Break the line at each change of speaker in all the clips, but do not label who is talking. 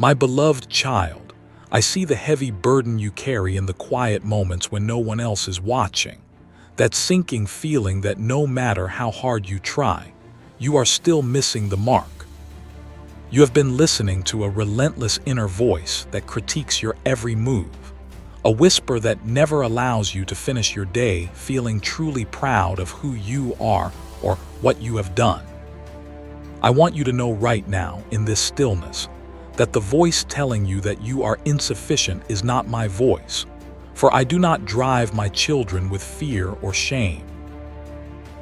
My beloved child, I see the heavy burden you carry in the quiet moments when no one else is watching. That sinking feeling that no matter how hard you try, you are still missing the mark. You have been listening to a relentless inner voice that critiques your every move, a whisper that never allows you to finish your day feeling truly proud of who you are or what you have done. I want you to know right now, in this stillness, that the voice telling you that you are insufficient is not my voice, for I do not drive my children with fear or shame.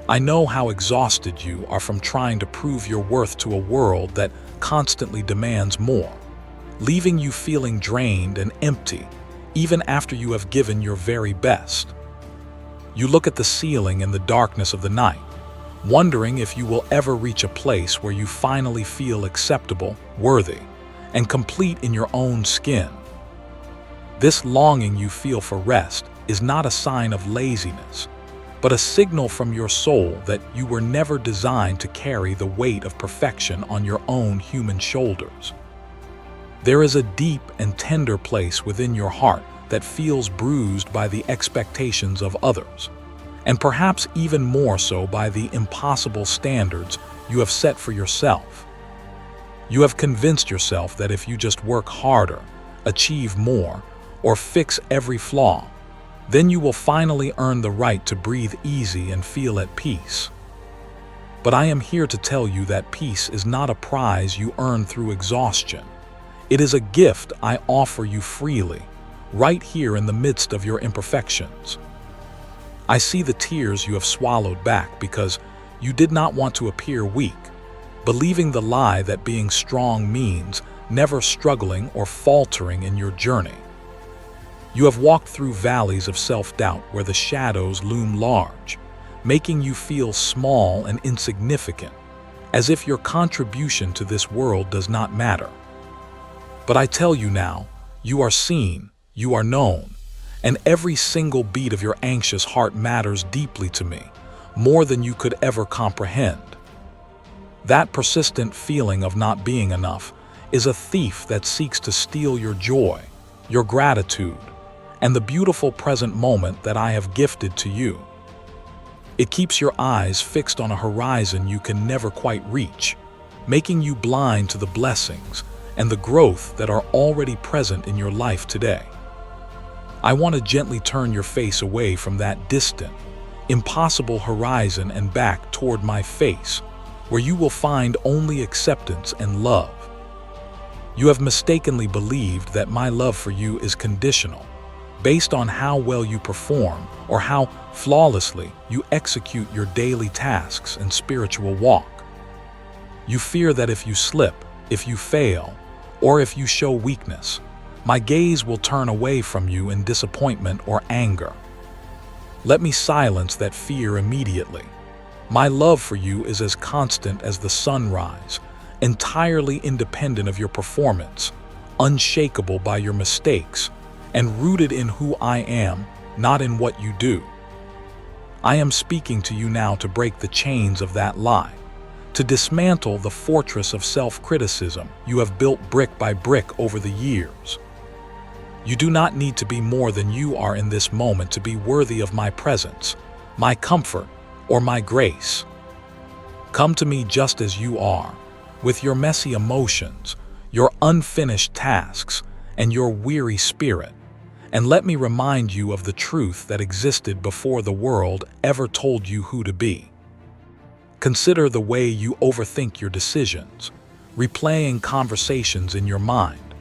I know how exhausted you are from trying to prove your worth to a world that constantly demands more, leaving you feeling drained and empty, even after you have given your very best. You look at the ceiling in the darkness of the night, wondering if you will ever reach a place where you finally feel acceptable, worthy, and complete in your own skin. This longing you feel for rest is not a sign of laziness, but a signal from your soul that you were never designed to carry the weight of perfection on your own human shoulders. There is a deep and tender place within your heart that feels bruised by the expectations of others, and perhaps even more so by the impossible standards you have set for yourself. You have convinced yourself that if you just work harder, achieve more, or fix every flaw, then you will finally earn the right to breathe easy and feel at peace. But I am here to tell you that peace is not a prize you earn through exhaustion. It is a gift I offer you freely, right here in the midst of your imperfections. I see the tears you have swallowed back because you did not want to appear weak, believing the lie that being strong means never struggling or faltering in your journey. You have walked through valleys of self-doubt where the shadows loom large, making you feel small and insignificant, as if your contribution to this world does not matter. But I tell you now, you are seen, you are known, and every single beat of your anxious heart matters deeply to me, more than you could ever comprehend. That persistent feeling of not being enough is a thief that seeks to steal your joy, your gratitude, and the beautiful present moment that I have gifted to you. It keeps your eyes fixed on a horizon you can never quite reach, making you blind to the blessings and the growth that are already present in your life today. I want to gently turn your face away from that distant, impossible horizon and back toward my face, where you will find only acceptance and love. You have mistakenly believed that my love for you is conditional, based on how well you perform or how flawlessly you execute your daily tasks and spiritual walk. You fear that if you slip, if you fail, or if you show weakness, my gaze will turn away from you in disappointment or anger. Let me silence that fear immediately. My love for you is as constant as the sunrise, entirely independent of your performance, unshakable by your mistakes, and rooted in who I am, not in what you do. I am speaking to you now to break the chains of that lie, to dismantle the fortress of self-criticism you have built brick by brick over the years. You do not need to be more than you are in this moment to be worthy of my presence, my comfort, or my grace. Come to me just as you are, with your messy emotions, your unfinished tasks, and your weary spirit, and let me remind you of the truth that existed before the world ever told you who to be. Consider the way you overthink your decisions, replaying conversations in your mind,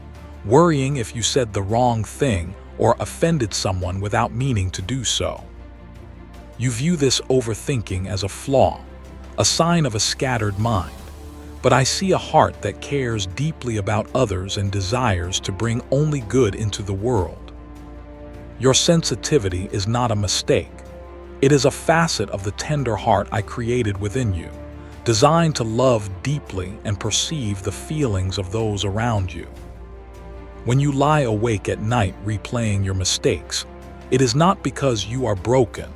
worrying if you said the wrong thing or offended someone without meaning to do so. You view this overthinking as a flaw, a sign of a scattered mind, but I see a heart that cares deeply about others and desires to bring only good into the world. Your sensitivity is not a mistake. It is a facet of the tender heart I created within you, designed to love deeply and perceive the feelings of those around you. When you lie awake at night replaying your mistakes, it is not because you are broken,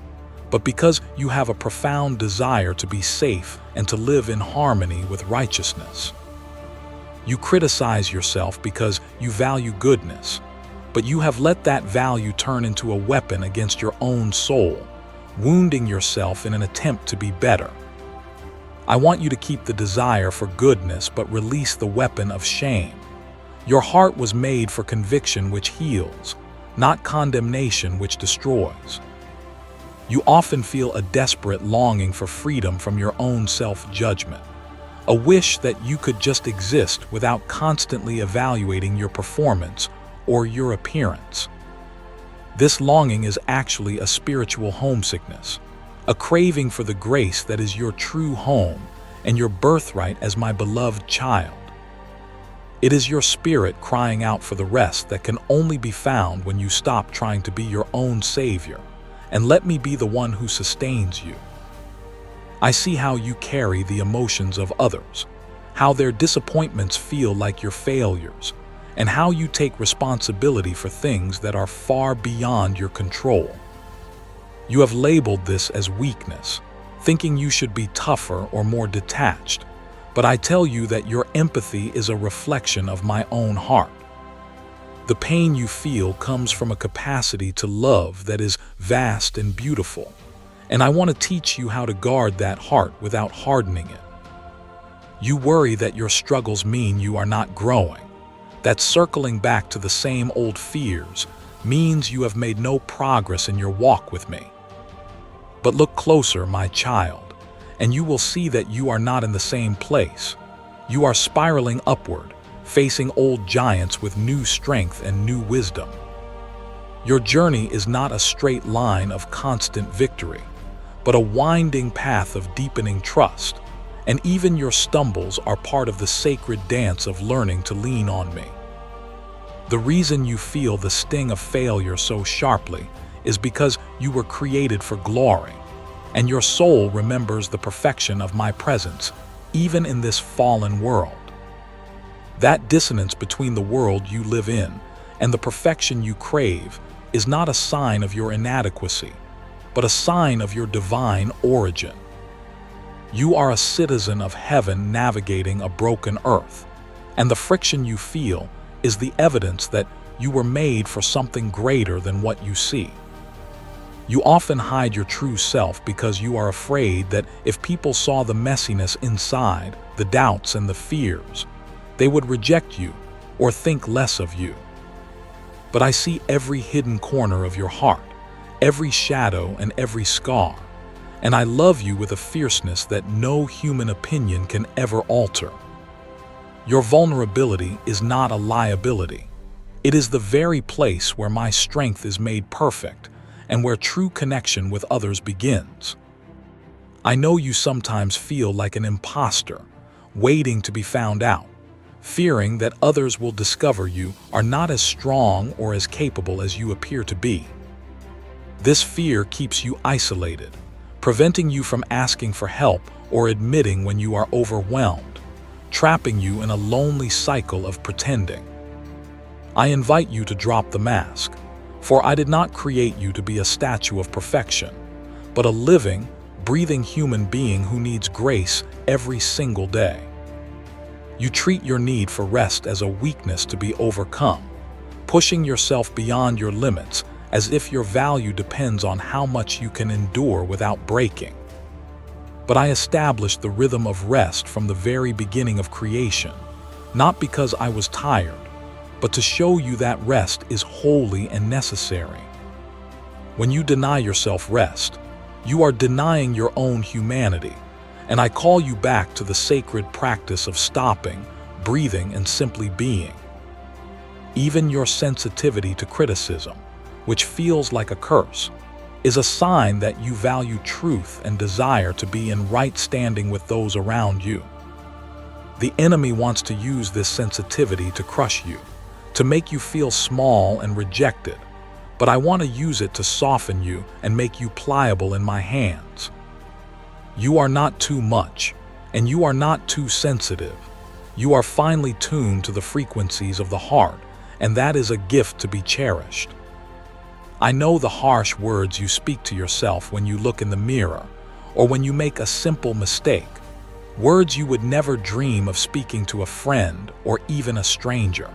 but because you have a profound desire to be safe and to live in harmony with righteousness. You criticize yourself because you value goodness, but you have let that value turn into a weapon against your own soul, wounding yourself in an attempt to be better. I want you to keep the desire for goodness but release the weapon of shame. Your heart was made for conviction which heals, not condemnation which destroys. You often feel a desperate longing for freedom from your own self-judgment, a wish that you could just exist without constantly evaluating your performance or your appearance. This longing is actually a spiritual homesickness, a craving for the grace that is your true home and your birthright as my beloved child. It is your spirit crying out for the rest that can only be found when you stop trying to be your own savior and let me be the one who sustains you. I see how you carry the emotions of others, how their disappointments feel like your failures, and how you take responsibility for things that are far beyond your control. You have labeled this as weakness, thinking you should be tougher or more detached, but I tell you that your empathy is a reflection of my own heart. The pain you feel comes from a capacity to love that is vast and beautiful, and I want to teach you how to guard that heart without hardening it. You worry that your struggles mean you are not growing, that circling back to the same old fears means you have made no progress in your walk with me. But look closer, my child, and you will see that you are not in the same place. You are spiraling upward, facing old giants with new strength and new wisdom. Your journey is not a straight line of constant victory, but a winding path of deepening trust, and even your stumbles are part of the sacred dance of learning to lean on me. The reason you feel the sting of failure so sharply is because you were created for glory, and your soul remembers the perfection of my presence, even in this fallen world. That dissonance between the world you live in and the perfection you crave is not a sign of your inadequacy, but a sign of your divine origin. You are a citizen of heaven navigating a broken earth, and the friction you feel is the evidence that you were made for something greater than what you see. You often hide your true self because you are afraid that if people saw the messiness inside, the doubts and the fears, they would reject you or think less of you. But I see every hidden corner of your heart, every shadow and every scar, and I love you with a fierceness that no human opinion can ever alter. Your vulnerability is not a liability. It is the very place where my strength is made perfect and where true connection with others begins. I know you sometimes feel like an imposter, waiting to be found out, fearing that others will discover you are not as strong or as capable as you appear to be. This fear keeps you isolated, preventing you from asking for help or admitting when you are overwhelmed, trapping you in a lonely cycle of pretending. I invite you to drop the mask, for I did not create you to be a statue of perfection, but a living, breathing human being who needs grace every single day. You treat your need for rest as a weakness to be overcome, pushing yourself beyond your limits as if your value depends on how much you can endure without breaking. But I established the rhythm of rest from the very beginning of creation, not because I was tired, but to show you that rest is holy and necessary. When you deny yourself rest, you are denying your own humanity, and I call you back to the sacred practice of stopping, breathing, and simply being. Even your sensitivity to criticism, which feels like a curse, is a sign that you value truth and desire to be in right standing with those around you. The enemy wants to use this sensitivity to crush you, to make you feel small and rejected, but I want to use it to soften you and make you pliable in my hands. You are not too much, and you are not too sensitive. You are finely tuned to the frequencies of the heart, and that is a gift to be cherished. I know the harsh words you speak to yourself when you look in the mirror, or when you make a simple mistake, Words you would never dream of speaking to a friend or even a stranger.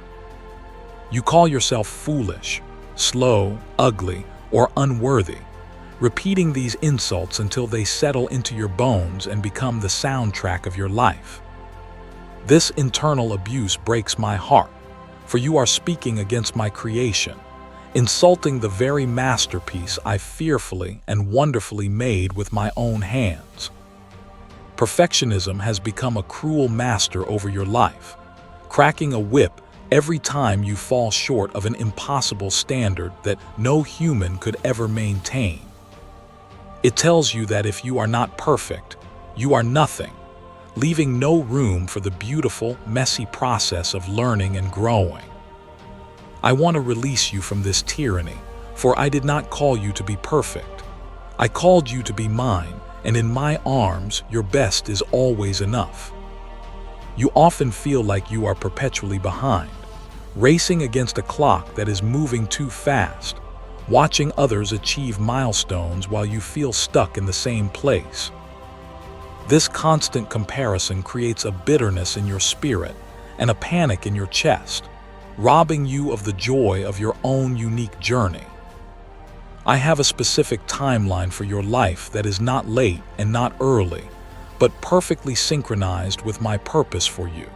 You call yourself foolish, slow, ugly, or unworthy, repeating these insults until they settle into your bones and become the soundtrack of your life. This internal abuse breaks my heart, for you are speaking against my creation, insulting the very masterpiece I fearfully and wonderfully made with my own hands. Perfectionism has become a cruel master over your life, cracking a whip every time you fall short of an impossible standard that no human could ever maintain. It tells you that if you are not perfect, you are nothing, leaving no room for the beautiful, messy process of learning and growing. I want to release you from this tyranny, for I did not call you to be perfect. I called you to be mine, and in my arms, your best is always enough. You often feel like you are perpetually behind, racing against a clock that is moving too fast, watching others achieve milestones while you feel stuck in the same place. This constant comparison creates a bitterness in your spirit and a panic in your chest, robbing you of the joy of your own unique journey. I have a specific timeline for your life that is not late and not early, but perfectly synchronized with my purpose for you,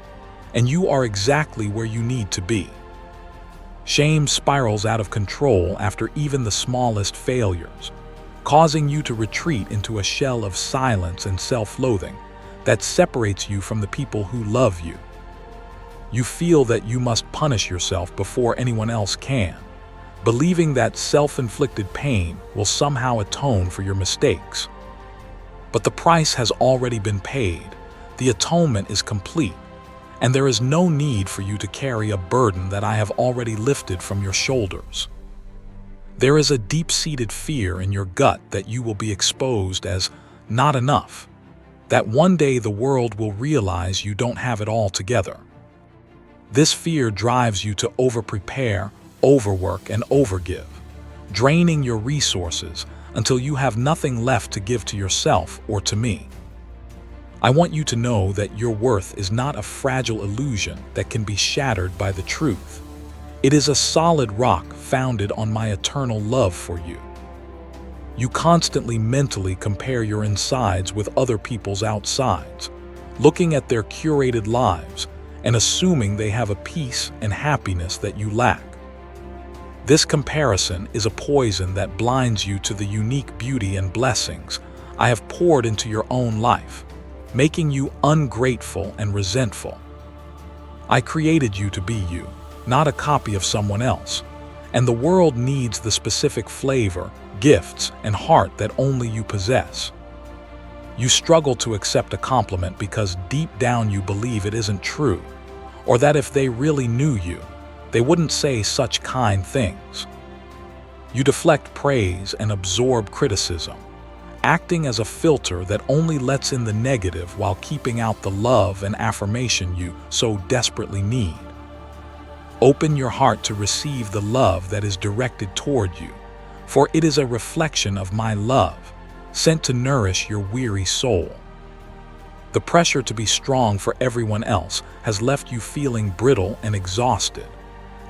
and you are exactly where you need to be. Shame spirals out of control after even the smallest failures, causing you to retreat into a shell of silence and self-loathing that separates you from the people who love you. You feel that you must punish yourself before anyone else can, believing that self-inflicted pain will somehow atone for your mistakes. But the price has already been paid, the atonement is complete, and there is no need for you to carry a burden that I have already lifted from your shoulders. There is a deep-seated fear in your gut that you will be exposed as not enough, that one day the world will realize you don't have it all together. This fear drives you to over-prepare, overwork, and overgive, draining your resources until you have nothing left to give to yourself or to me. I want you to know that your worth is not a fragile illusion that can be shattered by the truth. It is a solid rock founded on my eternal love for you. You constantly mentally compare your insides with other people's outsides, looking at their curated lives and assuming they have a peace and happiness that you lack. This comparison is a poison that blinds you to the unique beauty and blessings I have poured into your own life, making you ungrateful and resentful. I created you to be you, not a copy of someone else, and the world needs the specific flavor, gifts, and heart that only you possess. You struggle to accept a compliment because deep down you believe it isn't true, or that if they really knew you, they wouldn't say such kind things. You deflect praise and absorb criticism, acting as a filter that only lets in the negative while keeping out the love and affirmation you so desperately need. Open your heart to receive the love that is directed toward you, for it is a reflection of my love, sent to nourish your weary soul. The pressure to be strong for everyone else has left you feeling brittle and exhausted,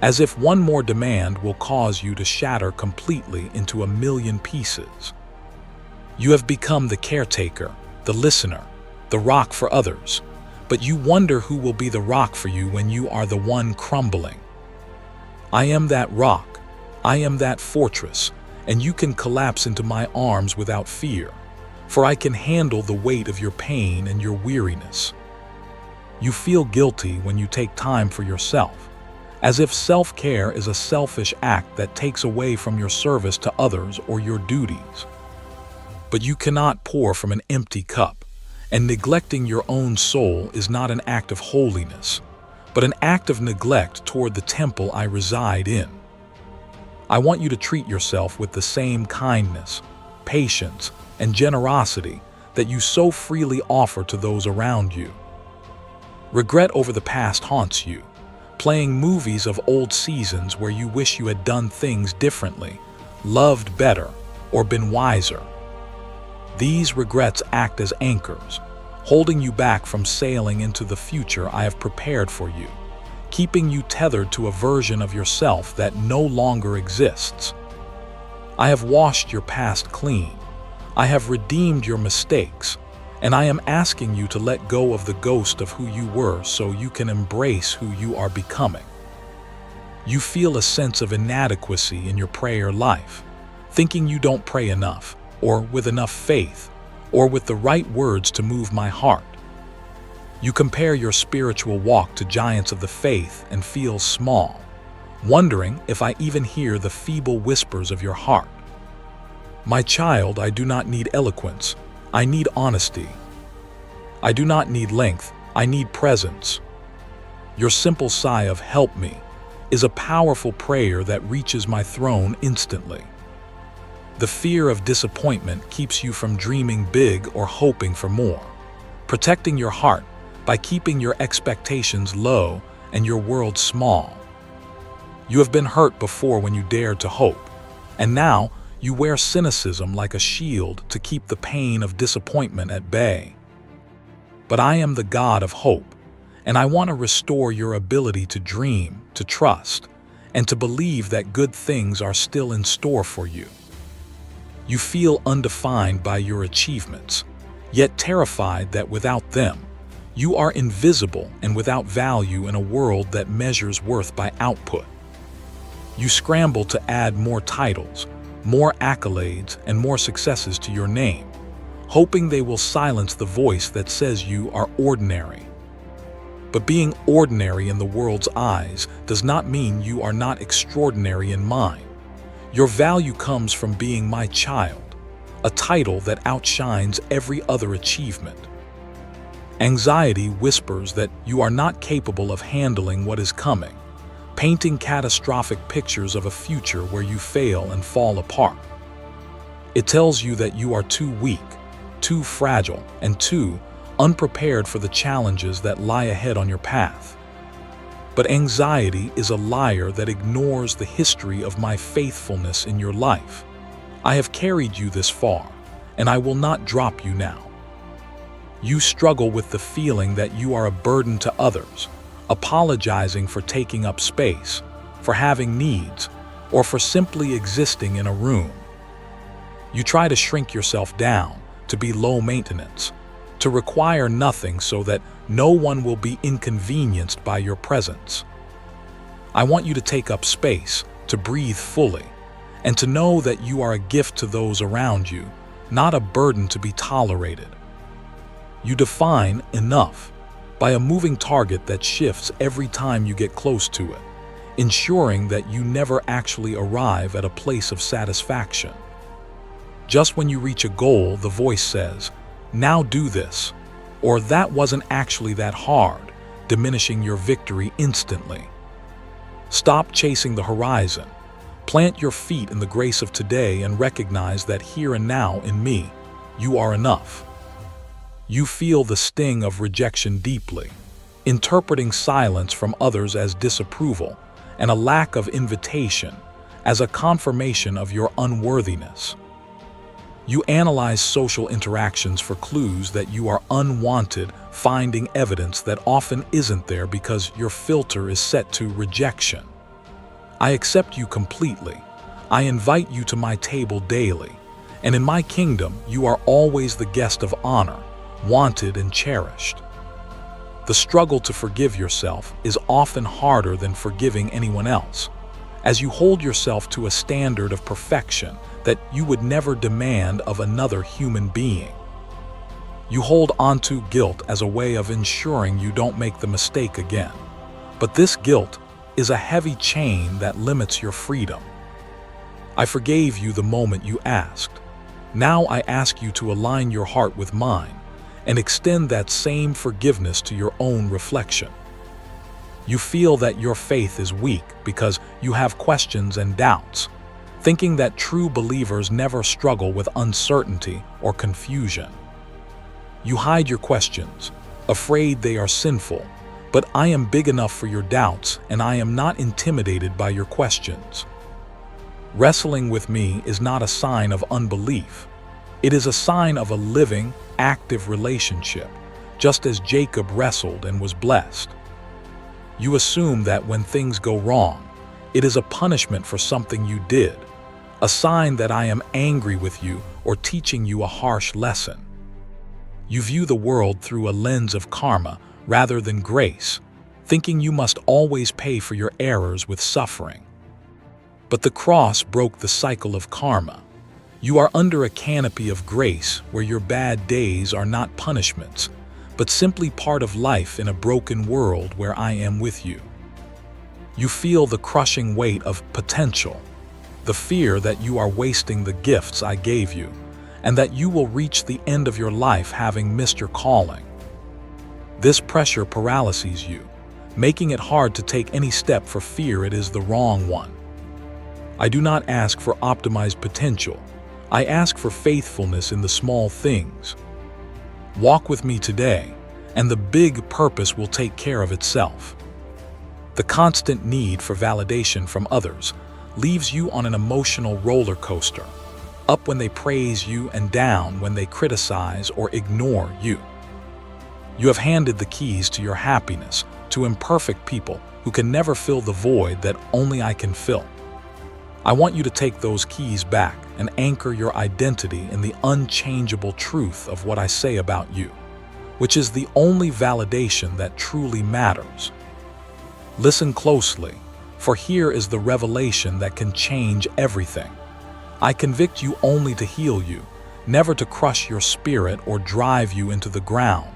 as if one more demand will cause you to shatter completely into a million pieces. You have become the caretaker, the listener, the rock for others, but you wonder who will be the rock for you when you are the one crumbling. I am that rock, I am that fortress, and you can collapse into my arms without fear, for I can handle the weight of your pain and your weariness. You feel guilty when you take time for yourself, as if self-care is a selfish act that takes away from your service to others or your duties. But you cannot pour from an empty cup, and neglecting your own soul is not an act of holiness, but an act of neglect toward the temple I reside in. I want you to treat yourself with the same kindness, patience, and generosity that you so freely offer to those around you. Regret over the past haunts you, playing movies of old seasons where you wish you had done things differently, loved better, or been wiser. These regrets act as anchors, holding you back from sailing into the future I have prepared for you, keeping you tethered to a version of yourself that no longer exists. I have washed your past clean. I have redeemed your mistakes, and I am asking you to let go of the ghost of who you were so you can embrace who you are becoming. You feel a sense of inadequacy in your prayer life, thinking you don't pray enough, or with enough faith, or with the right words to move my heart. You compare your spiritual walk to giants of the faith and feel small, wondering if I even hear the feeble whispers of your heart. My child, I do not need eloquence, I need honesty. I do not need length, I need presence. Your simple sigh of "help me" is a powerful prayer that reaches my throne instantly. The fear of disappointment keeps you from dreaming big or hoping for more, protecting your heart by keeping your expectations low and your world small. You have been hurt before when you dared to hope, and now you wear cynicism like a shield to keep the pain of disappointment at bay. But I am the God of hope, and I want to restore your ability to dream, to trust, and to believe that good things are still in store for you. You feel undefined by your achievements, yet terrified that without them, you are invisible and without value in a world that measures worth by output. You scramble to add more titles, more accolades, and more successes to your name, hoping they will silence the voice that says you are ordinary. But being ordinary in the world's eyes does not mean you are not extraordinary in mine. Your value comes from being my child, a title that outshines every other achievement. Anxiety whispers that you are not capable of handling what is coming, painting catastrophic pictures of a future where you fail and fall apart. It tells you that you are too weak, too fragile, and too unprepared for the challenges that lie ahead on your path. But anxiety is a liar that ignores the history of my faithfulness in your life. I have carried you this far, and I will not drop you now. You struggle with the feeling that you are a burden to others, apologizing for taking up space, for having needs, or for simply existing in a room. You try to shrink yourself down, to be low maintenance, to require nothing so that no one will be inconvenienced by your presence. I want you to take up space, to breathe fully, and to know that you are a gift to those around you, not a burden to be tolerated. You define enough by a moving target that shifts every time you get close to it, ensuring that you never actually arrive at a place of satisfaction. Just when you reach a goal, the voice says, "Now do this," or "That wasn't actually that hard," diminishing your victory instantly. Stop chasing the horizon. Plant your feet in the grace of today and recognize that here and now in me, you are enough. You feel the sting of rejection deeply, interpreting silence from others as disapproval and a lack of invitation as a confirmation of your unworthiness. You analyze social interactions for clues that you are unwanted, finding evidence that often isn't there because your filter is set to rejection. I accept you completely. I invite you to my table daily, and in my kingdom you are always the guest of honor, wanted and cherished. The struggle to forgive yourself is often harder than forgiving anyone else, as you hold yourself to a standard of perfection that you would never demand of another human being. You hold onto guilt as a way of ensuring you don't make the mistake again. But this guilt is a heavy chain that limits your freedom. I forgave you the moment you asked. Now I ask you to align your heart with mine and extend that same forgiveness to your own reflection. You feel that your faith is weak because you have questions and doubts, thinking that true believers never struggle with uncertainty or confusion. You hide your questions, afraid they are sinful, but I am big enough for your doubts and I am not intimidated by your questions. Wrestling with me is not a sign of unbelief. It is a sign of a living, active relationship, just as Jacob wrestled and was blessed. You assume that when things go wrong, it is a punishment for something you did, a sign that I am angry with you or teaching you a harsh lesson. You view the world through a lens of karma rather than grace, thinking you must always pay for your errors with suffering. But the cross broke the cycle of karma. You are under a canopy of grace where your bad days are not punishments, but simply part of life in a broken world where I am with you. You feel the crushing weight of potential, the fear that you are wasting the gifts I gave you, and that you will reach the end of your life having missed your calling. This pressure paralyzes you, making it hard to take any step for fear it is the wrong one. I do not ask for optimized potential. I ask for faithfulness in the small things. Walk with me today, and the big purpose will take care of itself. The constant need for validation from others leaves you on an emotional roller coaster, up when they praise you and down when they criticize or ignore you. You have handed the keys to your happiness to imperfect people who can never fill the void that only I can fill. I want you to take those keys back and anchor your identity in the unchangeable truth of what I say about you, which is the only validation that truly matters. Listen closely, for here is the revelation that can change everything. I convict you only to heal you, never to crush your spirit or drive you into the ground.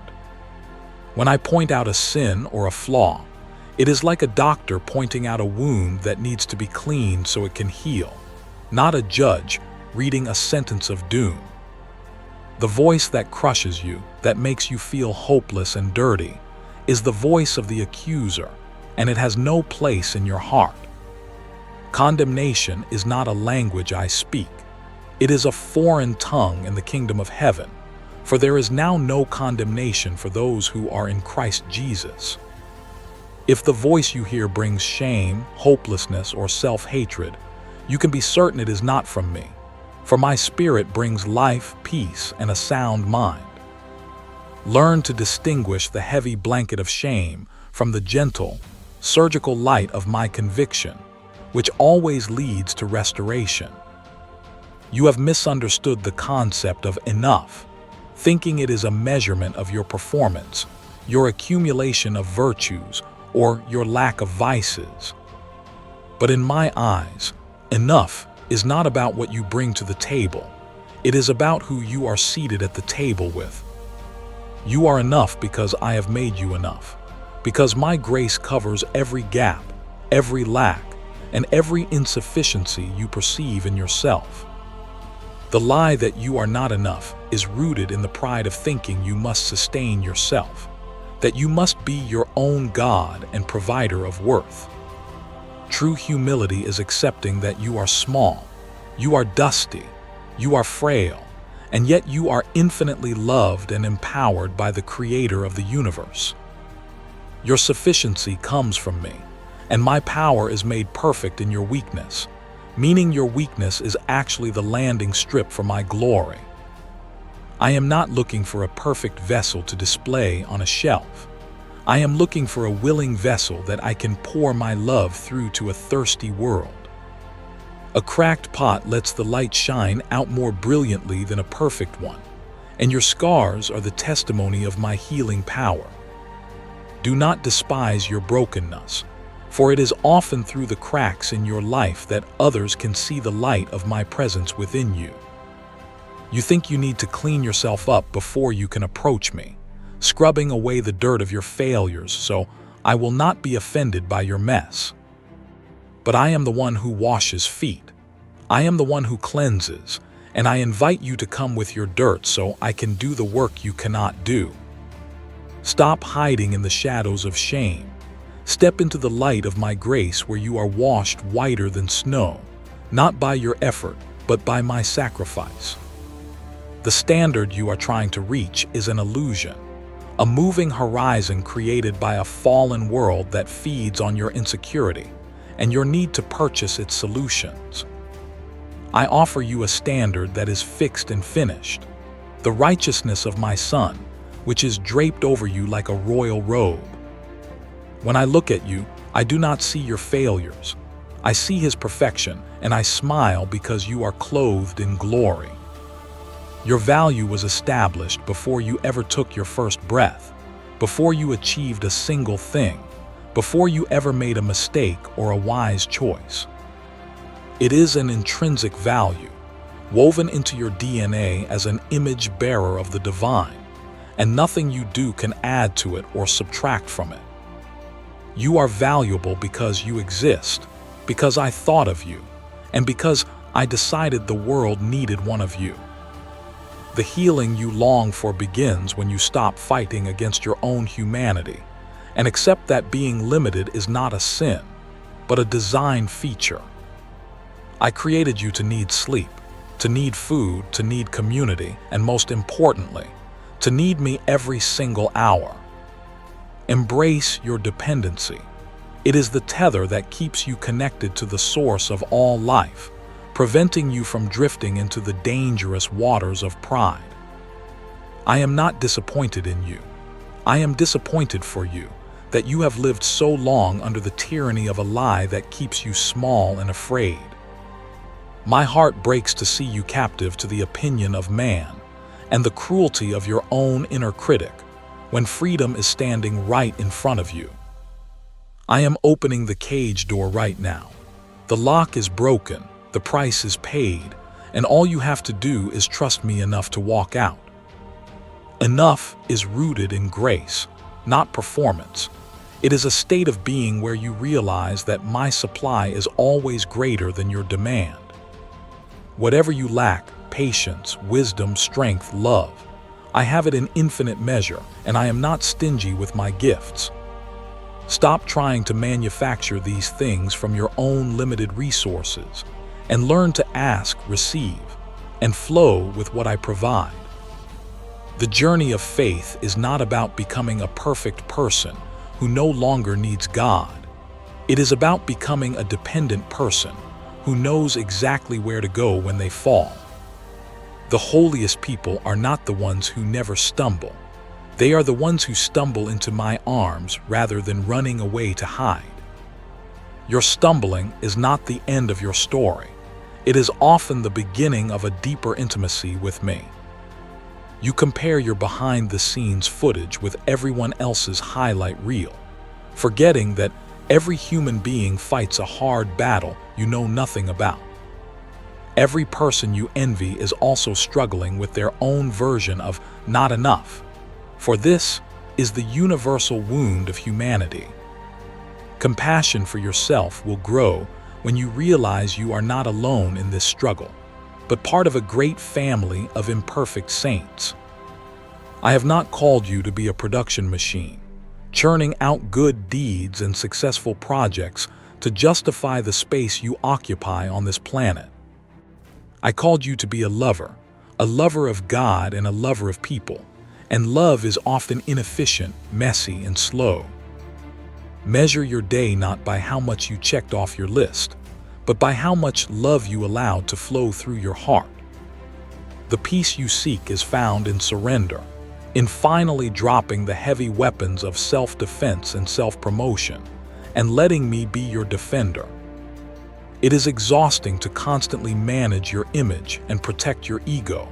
When I point out a sin or a flaw, it is like a doctor pointing out a wound that needs to be cleaned so it can heal, not a judge reading a sentence of doom. The voice that crushes you, that makes you feel hopeless and dirty, is the voice of the accuser, and it has no place in your heart. Condemnation is not a language I speak. It is a foreign tongue in the kingdom of heaven, for there is now no condemnation for those who are in Christ Jesus. If the voice you hear brings shame, hopelessness, or self-hatred, you can be certain it is not from me, for my spirit brings life, peace, and a sound mind. Learn to distinguish the heavy blanket of shame from the gentle, surgical light of my conviction, which always leads to restoration. You have misunderstood the concept of enough, thinking it is a measurement of your performance, your accumulation of virtues, or your lack of vices. But in my eyes, enough is not about what you bring to the table. It is about who you are seated at the table with. You are enough because I have made you enough, because my grace covers every gap, every lack, and every insufficiency you perceive in yourself. The lie that you are not enough is rooted in the pride of thinking you must sustain yourself, that you must be your own God and provider of worth. True humility is accepting that you are small, you are dusty, you are frail, and yet you are infinitely loved and empowered by the Creator of the universe. Your sufficiency comes from me, and my power is made perfect in your weakness, meaning your weakness is actually the landing strip for my glory. I am not looking for a perfect vessel to display on a shelf. I am looking for a willing vessel that I can pour my love through to a thirsty world. A cracked pot lets the light shine out more brilliantly than a perfect one, and your scars are the testimony of my healing power. Do not despise your brokenness, for it is often through the cracks in your life that others can see the light of my presence within you. You think you need to clean yourself up before you can approach me, scrubbing away the dirt of your failures, so I will not be offended by your mess. But I am the one who washes feet. I am the one who cleanses, and I invite you to come with your dirt so I can do the work you cannot do. Stop hiding in the shadows of shame. Step into the light of my grace where you are washed whiter than snow, not by your effort, but by my sacrifice. The standard you are trying to reach is an illusion, a moving horizon created by a fallen world that feeds on your insecurity and your need to purchase its solutions. I offer you a standard that is fixed and finished, the righteousness of my Son, which is draped over you like a royal robe. When I look at you, I do not see your failures. I see His perfection, and I smile because you are clothed in glory. Your value was established before you ever took your first breath, before you achieved a single thing, before you ever made a mistake or a wise choice. It is an intrinsic value, woven into your DNA as an image bearer of the divine, and nothing you do can add to it or subtract from it. You are valuable because you exist, because I thought of you, and because I decided the world needed one of you. The healing you long for begins when you stop fighting against your own humanity and accept that being limited is not a sin, but a design feature. I created you to need sleep, to need food, to need community, and most importantly, to need me every single hour. Embrace your dependency. It is the tether that keeps you connected to the source of all life, preventing you from drifting into the dangerous waters of pride. I am not disappointed in you. I am disappointed for you that you have lived so long under the tyranny of a lie that keeps you small and afraid. My heart breaks to see you captive to the opinion of man and the cruelty of your own inner critic when freedom is standing right in front of you. I am opening the cage door right now. The lock is broken, the price is paid, and all you have to do is trust me enough to walk out. Enough is rooted in grace, not performance. It is a state of being where you realize that my supply is always greater than your demand. Whatever you lack, patience, wisdom, strength, love, I have it in infinite measure, and I am not stingy with my gifts. Stop trying to manufacture these things from your own limited resources, and learn to ask, receive, and flow with what I provide. The journey of faith is not about becoming a perfect person who no longer needs God. It is about becoming a dependent person who knows exactly where to go when they fall. The holiest people are not the ones who never stumble. They are the ones who stumble into my arms rather than running away to hide. Your stumbling is not the end of your story. It is often the beginning of a deeper intimacy with me. You compare your behind-the-scenes footage with everyone else's highlight reel, forgetting that every human being fights a hard battle you know nothing about. Every person you envy is also struggling with their own version of not enough, for this is the universal wound of humanity. Compassion for yourself will grow when you realize you are not alone in this struggle, but part of a great family of imperfect saints. I have not called you to be a production machine, churning out good deeds and successful projects to justify the space you occupy on this planet. I called you to be a lover of God and a lover of people, and love is often inefficient, messy, and slow. Measure your day not by how much you checked off your list, but by how much love you allowed to flow through your heart. The peace you seek is found in surrender, in finally dropping the heavy weapons of self-defense and self-promotion, and letting me be your defender. It is exhausting to constantly manage your image and protect your ego.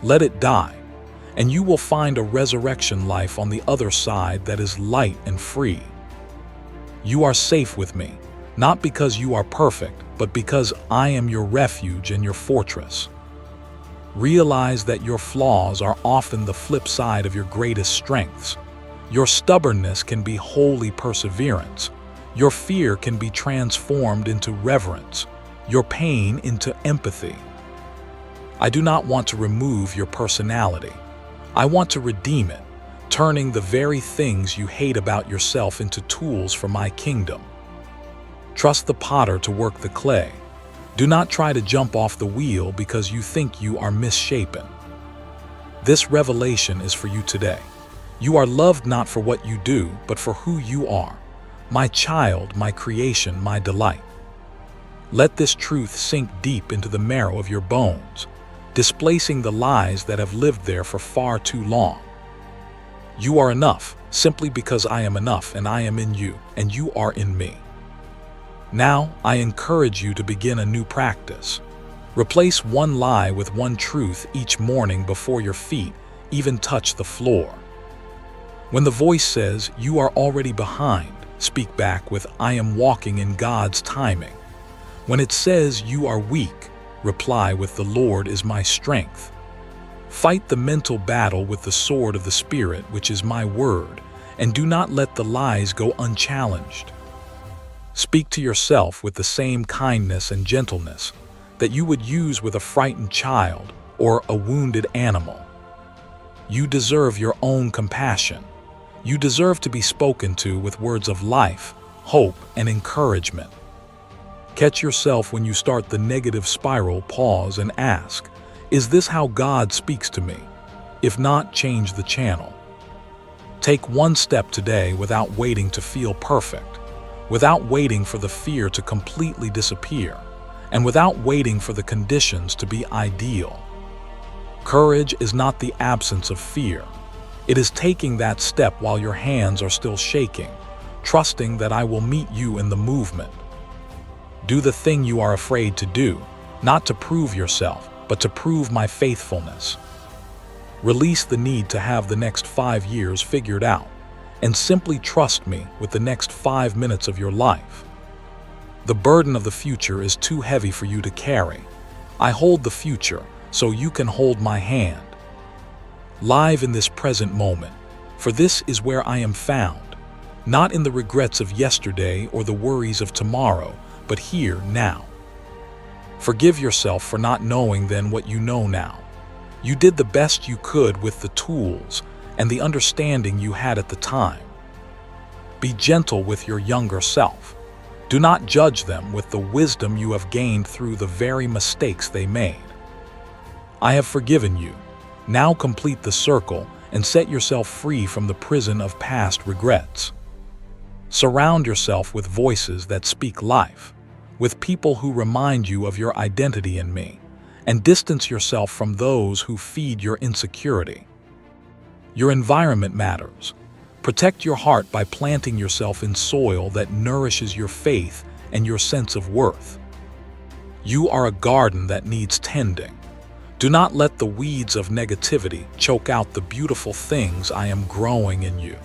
Let it die, and you will find a resurrection life on the other side that is light and free. You are safe with me, not because you are perfect, but because I am your refuge and your fortress. Realize that your flaws are often the flip side of your greatest strengths. Your stubbornness can be holy perseverance. Your fear can be transformed into reverence, your pain into empathy. I do not want to remove your personality. I want to redeem it, turning the very things you hate about yourself into tools for my kingdom. Trust the potter to work the clay. Do not try to jump off the wheel because you think you are misshapen. This revelation is for you today. You are loved not for what you do, but for who you are. My child, my creation, my delight. Let this truth sink deep into the marrow of your bones, displacing the lies that have lived there for far too long. You are enough, simply because I am enough and I am in you, and you are in me. Now, I encourage you to begin a new practice. Replace one lie with one truth each morning before your feet even touch the floor. When the voice says, "You are already behind," speak back with, "I am walking in God's timing." When it says, "You are weak," reply with, "The Lord is my strength." Fight the mental battle with the sword of the Spirit, which is my word, and do not let the lies go unchallenged. Speak to yourself with the same kindness and gentleness that you would use with a frightened child or a wounded animal. You deserve your own compassion. You deserve to be spoken to with words of life, hope, and encouragement. Catch yourself when you start the negative spiral, pause and ask, "Is this how God speaks to me?" If not, change the channel. Take one step today without waiting to feel perfect, without waiting for the fear to completely disappear, and without waiting for the conditions to be ideal. Courage is not the absence of fear. It is taking that step while your hands are still shaking, trusting that I will meet you in the movement. Do the thing you are afraid to do, not to prove yourself, but to prove my faithfulness. Release the need to have the next 5 years figured out, and simply trust me with the next 5 minutes of your life. The burden of the future is too heavy for you to carry. I hold the future, so you can hold my hand. Live in this present moment, for this is where I am found, not in the regrets of yesterday or the worries of tomorrow, but here, now. Forgive yourself for not knowing then what you know now. You did the best you could with the tools and the understanding you had at the time. Be gentle with your younger self. Do not judge them with the wisdom you have gained through the very mistakes they made. I have forgiven you. Now complete the circle and set yourself free from the prison of past regrets. Surround yourself with voices that speak life, with people who remind you of your identity in me, and distance yourself from those who feed your insecurity. Your environment matters. Protect your heart by planting yourself in soil that nourishes your faith and your sense of worth. You are a garden that needs tending. Do not let the weeds of negativity choke out the beautiful things I am growing in you.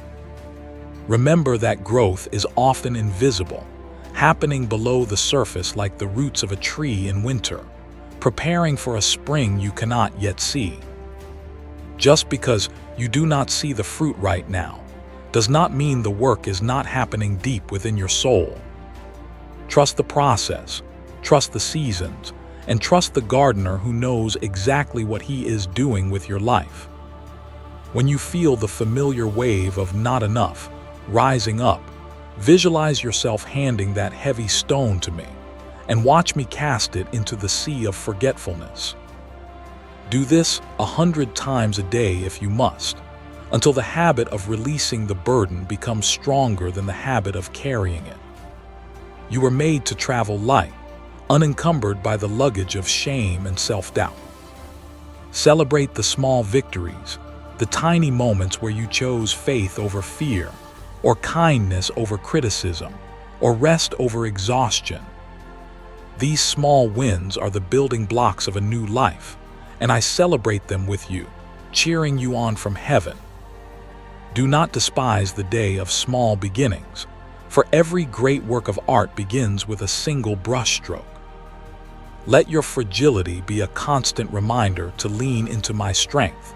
Remember that growth is often invisible, happening below the surface like the roots of a tree in winter, preparing for a spring you cannot yet see. Just because you do not see the fruit right now does not mean the work is not happening deep within your soul. Trust the process, trust the seasons, and trust the gardener who knows exactly what he is doing with your life. When you feel the familiar wave of not enough rising up, visualize yourself handing that heavy stone to me and watch me cast it into the sea of forgetfulness. Do this 100 times a day if you must, until the habit of releasing the burden becomes stronger than the habit of carrying it. You were made to travel light, unencumbered by the luggage of shame and self-doubt. Celebrate the small victories, the tiny moments where you chose faith over fear, or kindness over criticism, or rest over exhaustion. These small wins are the building blocks of a new life, and I celebrate them with you, cheering you on from heaven. Do not despise the day of small beginnings, for every great work of art begins with a single brushstroke. Let your fragility be a constant reminder to lean into my strength,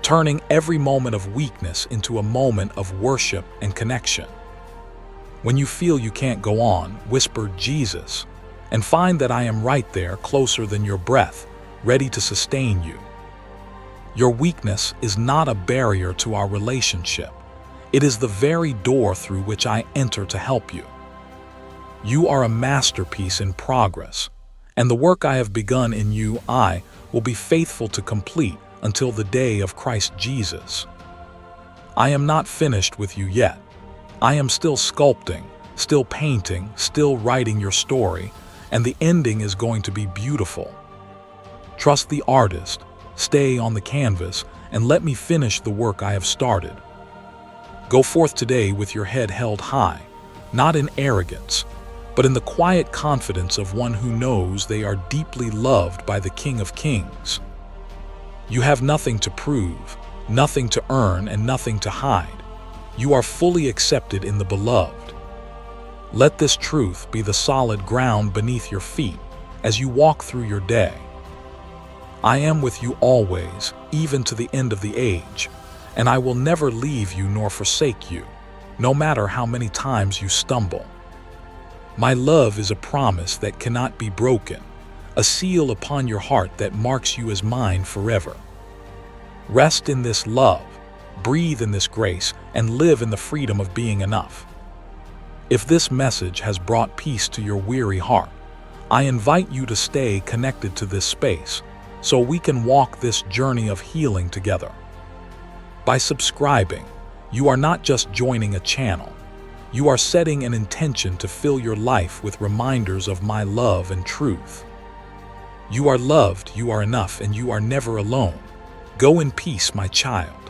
turning every moment of weakness into a moment of worship and connection. When you feel you can't go on, whisper Jesus, and find that I am right there, closer than your breath, ready to sustain you. Your weakness is not a barrier to our relationship. It is the very door through which I enter to help you. You are a masterpiece in progress, and the work I have begun in you, I will be faithful to complete until the day of Christ Jesus. I am not finished with you yet. I am still sculpting, still painting, still writing your story, and the ending is going to be beautiful. Trust the artist, stay on the canvas, and let me finish the work I have started. Go forth today with your head held high, not in arrogance, but in the quiet confidence of one who knows they are deeply loved by the King of Kings. You have nothing to prove, nothing to earn, and nothing to hide. You are fully accepted in the Beloved. Let this truth be the solid ground beneath your feet as you walk through your day. I am with you always, even to the end of the age, and I will never leave you nor forsake you, no matter how many times you stumble. My love is a promise that cannot be broken, a seal upon your heart that marks you as mine forever. Rest in this love, breathe in this grace, and live in the freedom of being enough. If this message has brought peace to your weary heart, I invite you to stay connected to this space so we can walk this journey of healing together. By subscribing, you are not just joining a channel. You are setting an intention to fill your life with reminders of my love and truth. You are loved, you are enough, and you are never alone. Go in peace, my child.